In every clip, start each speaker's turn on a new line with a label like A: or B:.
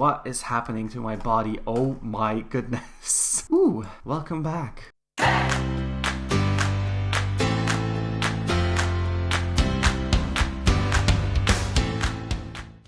A: What is happening to my body? Oh my goodness. Ooh, welcome back.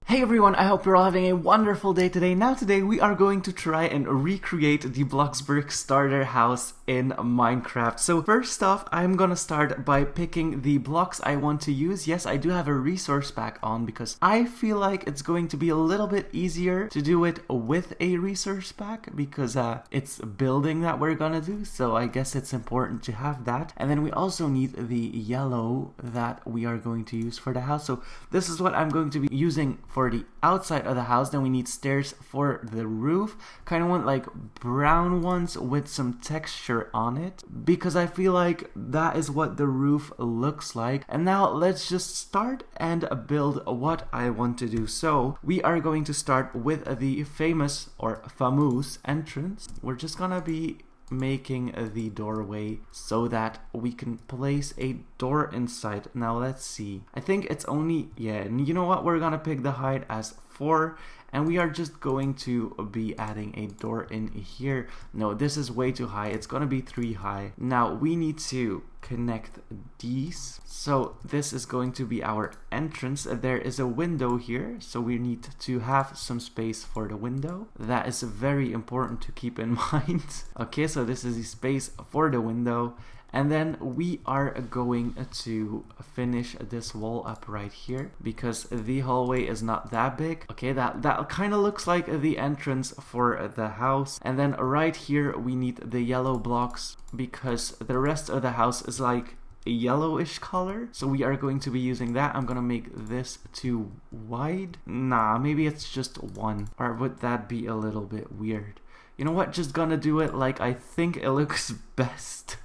A: Hey everyone, I hope you're all having a wonderful day today. Now today we are going to try and recreate the BLOXBURG starter house in Minecraft. So first off, I'm gonna start by picking the blocks I want to use. Yes, I do have a resource pack on because I feel like it's going to be a little bit easier to do it with a resource pack because it's building that we're gonna do. So I guess it's important to have that. And then we also need the yellow that we are going to use for the house. So this is what I'm going to be using for the outside of the house. Then we need stairs for the roof. Kind of want like brown ones with some texture on it because I feel like that is what the roof looks like. And now let's just start and build what I want to do. So we are going to start with the famous or famous entrance. We're just gonna be making the doorway so that we can place a door inside. Now let's see. I think it's only, yeah, and you know what? We're gonna pick the height as 4 and we are just going to be adding a door in here. No, this is way too high. It's gonna be 3 high. Now we need to connect these. So this is going to be our entrance. There is a window here, so we need to have some space for the window. That is very important to keep in mind. Okay, so this is the space for the window. And then we are going to finish this wall up right here because the hallway is not that big. Okay, that kind of looks like the entrance for the house. And then right here we need the yellow blocks because the rest of the house is like a yellowish color. So we are going to be using that. I'm gonna make this too wide. Nah, maybe it's just 1. Or would that be a little bit weird? You know what? Just gonna do it like I think it looks best.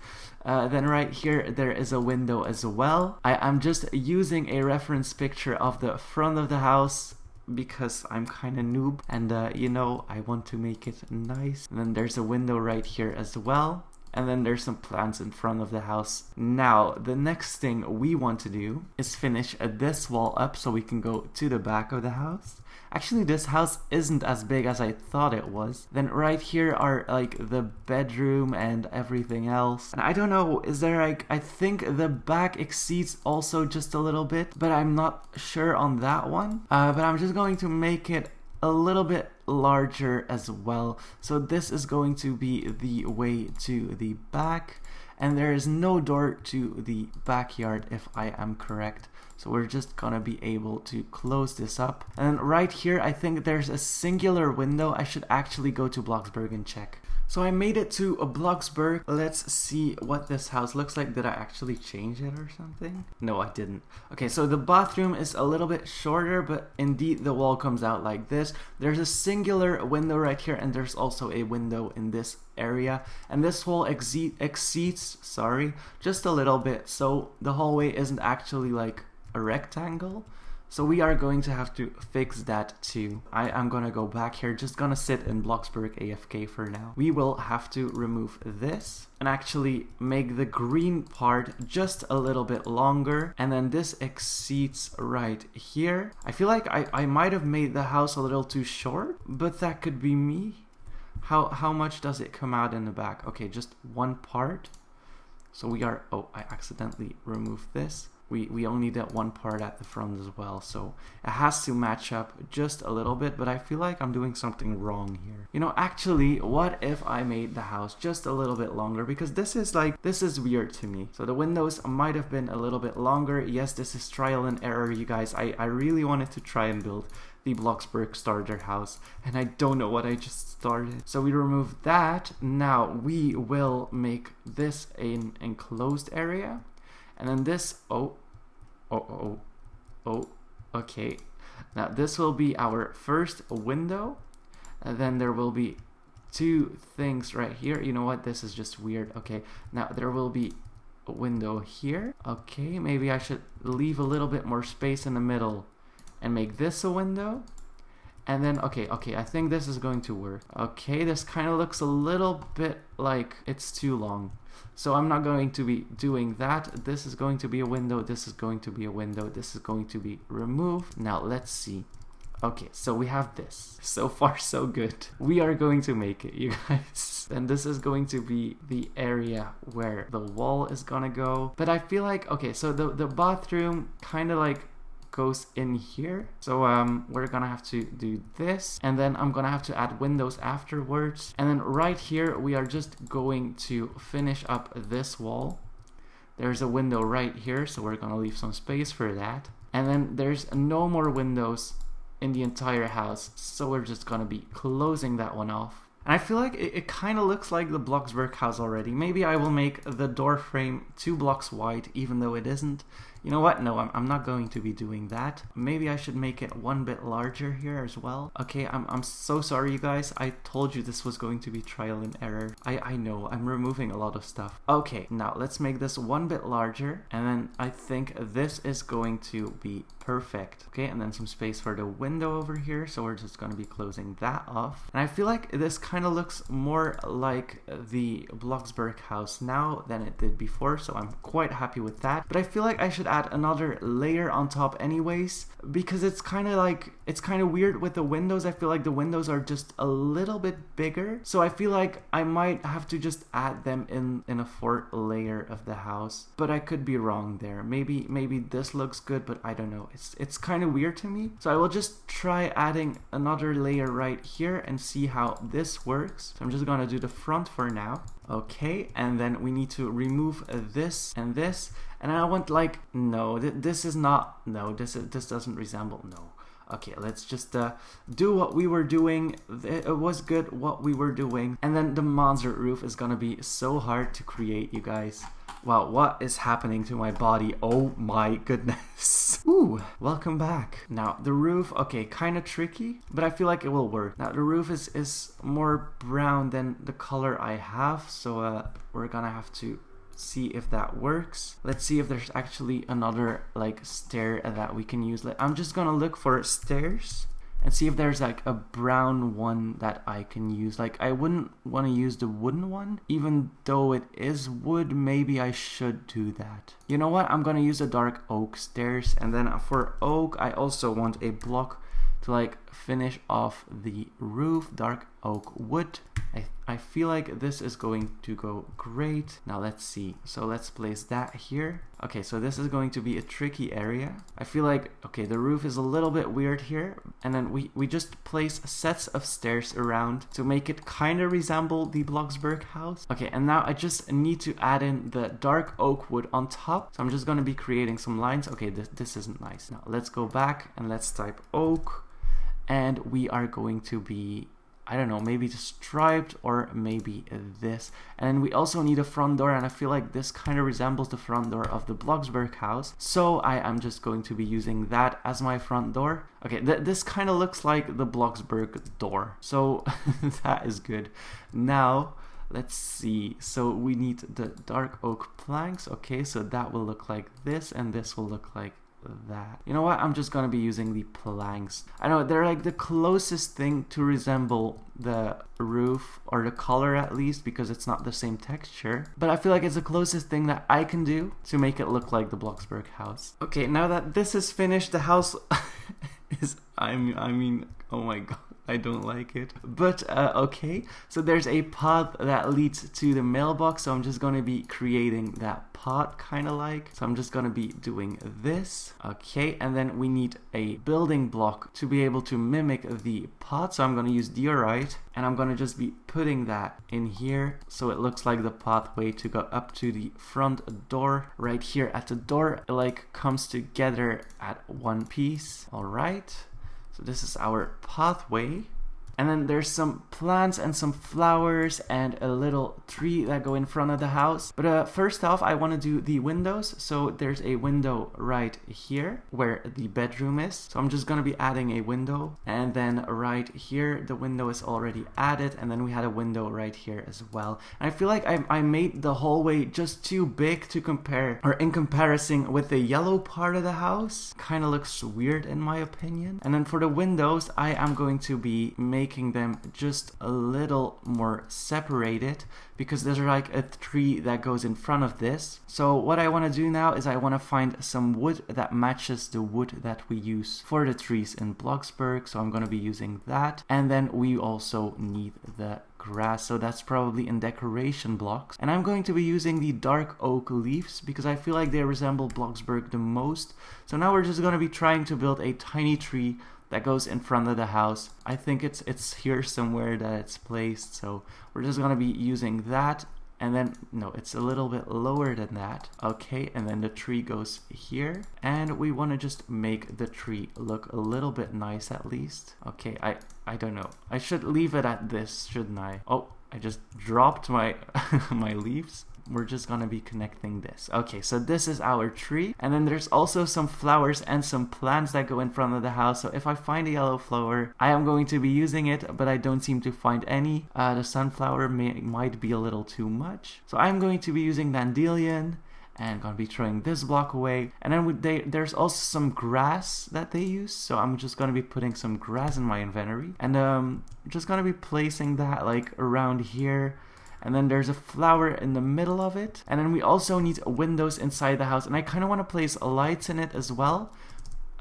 A: Then right here there is a window as well. I'm just using a reference picture of the front of the house because I'm kind of noob and you know, I want to make it nice. And then there's a window right here as well. And then there's some plants in front of the house. Now, the next thing we want to do is finish this wall up so we can go to the back of the house. Actually, this house isn't as big as I thought it was. Then right here are like the bedroom and everything else. And I don't know, is there like, I think the back exceeds also just a little bit, but I'm not sure on that one. But I'm just going to make it a little bit larger as well. So this is going to be the way to the back. And there is no door to the backyard if I am correct. So we're just gonna be able to close this up. And right here, I think there's a singular window. I should actually go to BLOXBURG and check. So I made it to BLOXBURG. Let's see what this house looks like. Did I actually change it or something? No, I didn't. Okay, so the bathroom is a little bit shorter, but indeed the wall comes out like this. There's a singular window right here, and there's also a window in this area. And this wall exceeds, just a little bit. So the hallway isn't actually like a rectangle. So we are going to have to fix that too. I'm gonna go back here, just gonna sit in BLOXBURG AFK for now. We will have to remove this and actually make the green part just a little bit longer. And then this exceeds right here. I feel like I might have made the house a little too short, but that could be me. How much does it come out in the back? Okay, just 1 part. So we are, oh, I accidentally removed this. We only did 1 part at the front as well, so it has to match up just a little bit, but I feel like I'm doing something wrong here. You know, actually, what if I made the house just a little bit longer? Because this is weird to me. So the windows might have been a little bit longer. Yes, this is trial and error, you guys. I really wanted to try and build the BLOXBURG starter house, and I don't know what I just started. So we remove that. Now we will make this an enclosed area. And then this, okay. Now this will be our first window. And then there will be 2 things right here. You know what? This is just weird. Okay, now there will be a window here. Okay, maybe I should leave a little bit more space in the middle and make this a window. And then, okay, I think this is going to work. Okay, this kind of looks a little bit like it's too long. So I'm not going to be doing that. This is going to be a window. This is going to be a window. This is going to be removed. Now let's see. Okay, so we have this. So far, so good. We are going to make it, you guys. And this is going to be the area where the wall is gonna go. But I feel like, okay, so the bathroom kind of like goes in here. So we're gonna have to do this, and then I'm gonna have to add windows afterwards. And then right here, we are just going to finish up this wall. There's a window right here, so we're gonna leave some space for that. And then there's no more windows in the entire house, so we're just gonna be closing that one off. And I feel like it kind of looks like the BLOXBURG house already. Maybe I will make the door frame 2 blocks wide, even though it isn't. You know what? No, I'm not going to be doing that. Maybe I should make it 1 bit larger here as well. Okay, I'm so sorry, you guys. I told you this was going to be trial and error. I know, I'm removing a lot of stuff. Okay, now let's make this 1 bit larger. And then I think this is going to be perfect. Okay, and then some space for the window over here. So we're just going to be closing that off. And I feel like this kind of looks more like the BLOXBURG house now than it did before. So I'm quite happy with that. But I feel like I should add another layer on top anyways, because it's kind of weird with the windows. I feel like the windows are just a little bit bigger, so I feel like I might have to just add them in a 4th layer of the house, but I could be wrong there. Maybe this looks good, but I don't know. It's kind of weird to me, so I will just try adding another layer right here and see how this works. So I'm just gonna do the front for now. Okay, and then we need to remove this and this. And I want like, no, this is not, no, this doesn't resemble, no. Okay, let's just do what we were doing. It was good what we were doing. And then the monster roof is gonna be so hard to create, you guys. Wow, what is happening to my body? Oh my goodness. Ooh, welcome back. Now, the roof, okay, kind of tricky, but I feel like it will work. Now, the roof is more brown than the color I have, so we're gonna have to see if that works. Let's see if there's actually another like stair that we can use. I'm just gonna look for stairs and see if there's like a brown one that I can use. Like, I wouldn't want to use the wooden one, even though it is wood. Maybe I should do that. You know what? I'm gonna use the dark oak stairs, and then for oak, I also want a block to like finish off the roof. Dark oak wood. I feel like this is going to go great. Now let's see. So let's place that here. Okay, so this is going to be a tricky area. I feel like, okay, the roof is a little bit weird here. And then we just place sets of stairs around to make it kind of resemble the BLOXBURG house. Okay, and now I just need to add in the dark oak wood on top. So I'm just going to be creating some lines. Okay, this isn't nice. Now let's go back and let's type oak. And we are going to be, I don't know, maybe striped or maybe this. And then we also need a front door, and I feel like this kind of resembles the front door of the BLOXBURG house. So I am just going to be using that as my front door. Okay, this kind of looks like the BLOXBURG door. So that is good. Now, let's see. So we need the dark oak planks. Okay, so that will look like this, and this will look like that. You know what? I'm just gonna be using the planks. I know they're like the closest thing to resemble the roof, or the color at least, because it's not the same texture. But I feel like it's the closest thing that I can do to make it look like the BLOXBURG house. Okay, now that this is finished, the house is, I mean, oh my god. I don't like it, but okay. So there's a path that leads to the mailbox, so I'm just going to be creating that path kind of like. So I'm just going to be doing this. Okay, and then we need a building block to be able to mimic the path. So I'm going to use diorite, and I'm going to just be putting that in here so it looks like the pathway to go up to the front door. Right here at the door, it like comes together at one piece. All right. So this is our pathway. And then there's some plants and some flowers and a little tree that go in front of the house. But first off, I want to do the windows. So there's a window right here where the bedroom is. So I'm just going to be adding a window. And then right here, the window is already added. And then we had a window right here as well. And I feel like I made the hallway just too big to compare, or in comparison with the yellow part of the house. Kind of looks weird in my opinion. And then for the windows, I am going to be making making them just a little more separated because there's like a tree that goes in front of this. So what I want to do now is I want to find some wood that matches the wood that we use for the trees in BLOXBURG. So I'm going to be using that. And then we also need the grass, so that's probably in decoration blocks. And I'm going to be using the dark oak leaves because I feel like they resemble BLOXBURG the most. So now we're just going to be trying to build a tiny tree that goes in front of the house. I think it's here somewhere that it's placed, so we're just going to be using that. And then, no, it's a little bit lower than that. Okay, and then the tree goes here. And we want to just make the tree look a little bit nice at least. Okay, I don't know. I should leave it at this, shouldn't I? Oh, I just dropped my my leaves. We're just gonna be connecting this. Okay, so this is our tree. And then there's also some flowers and some plants that go in front of the house. So if I find a yellow flower, I am going to be using it, but I don't seem to find any. The sunflower might be a little too much. So I'm going to be using dandelion and gonna be throwing this block away. And then there's also some grass that they use. So I'm just gonna be putting some grass in my inventory. And just gonna be placing that like around here. And then there's a flower in the middle of it. And then we also need windows inside the house. And I kind of want to place lights in it as well.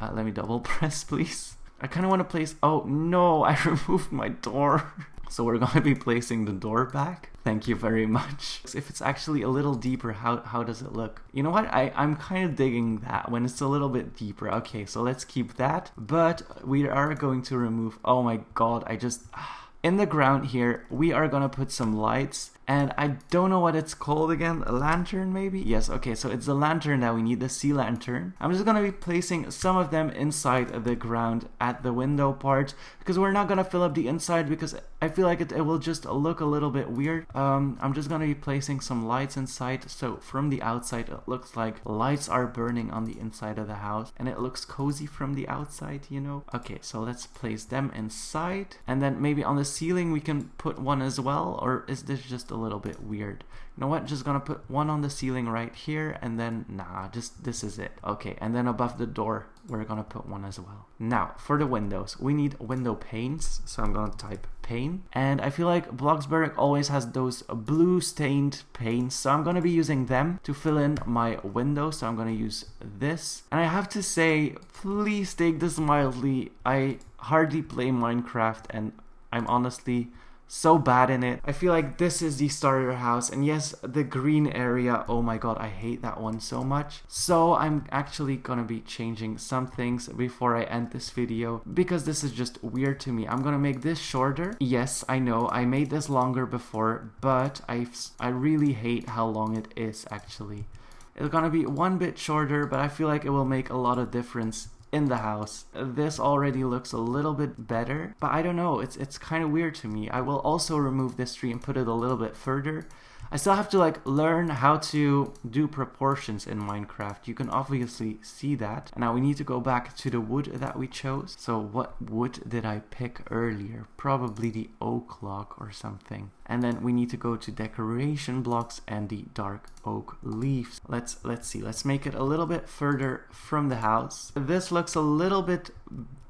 A: Let me double press, please. I kind of want to place... Oh, no, I removed my door. So we're going to be placing the door back. Thank you very much. If it's actually a little deeper, how does it look? You know what? I'm kind of digging that when it's a little bit deeper. Okay, so let's keep that. But we are going to remove... Oh my god, I just... In the ground here, we are gonna put some lights, and I don't know what it's called again, a lantern maybe? Yes, okay, so it's the lantern that we need, the sea lantern. I'm just gonna be placing some of them inside the ground at the window part, because we're not gonna fill up the inside because I feel like it will just look a little bit weird. I'm just gonna be placing some lights inside, so from the outside it looks like lights are burning on the inside of the house, and it looks cozy from the outside, you know? Okay, so let's place them inside, and then maybe on the ceiling we can put one as well, or is this just a little bit weird? You know what, just gonna put one on the ceiling right here, and then nah, just this is it. Okay, and then above the door we're gonna put one as well. Now for the windows, we need window panes, so I'm gonna type pane, and I feel like BLOXBURG always has those blue stained panes, so I'm gonna be using them to fill in my window. So I'm gonna use this, and I have to say, please take this mildly, I hardly play Minecraft and I'm honestly so bad in it. I feel like this is the starter house, and yes, the green area, oh my god, I hate that one so much. So I'm actually gonna be changing some things before I end this video, because this is just weird to me. I'm gonna make this shorter. Yes, I know, I made this longer before, but I really hate how long it is actually. It's gonna be one bit shorter, but I feel like it will make a lot of difference in the house. This already looks a little bit better, but I don't know, it's kind of weird to me. I will also remove this tree and put it a little bit further. I still have to like learn how to do proportions in Minecraft. You can obviously see that. And now we need to go back to the wood that we chose. So what wood did I pick earlier? Probably the oak log or something. And then we need to go to decoration blocks and the dark oak leaves. Let's see. Let's make it a little bit further from the house. This looks a little bit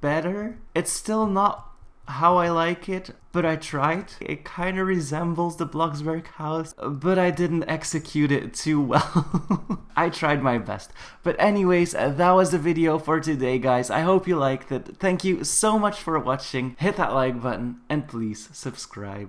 A: better. It's still not how I like it, but I tried. It kind of resembles the BLOXBURG house, but I didn't execute it too well. I tried my best. But anyways, that was the video for today, guys. I hope you liked it. Thank you so much for watching. Hit that like button and please subscribe.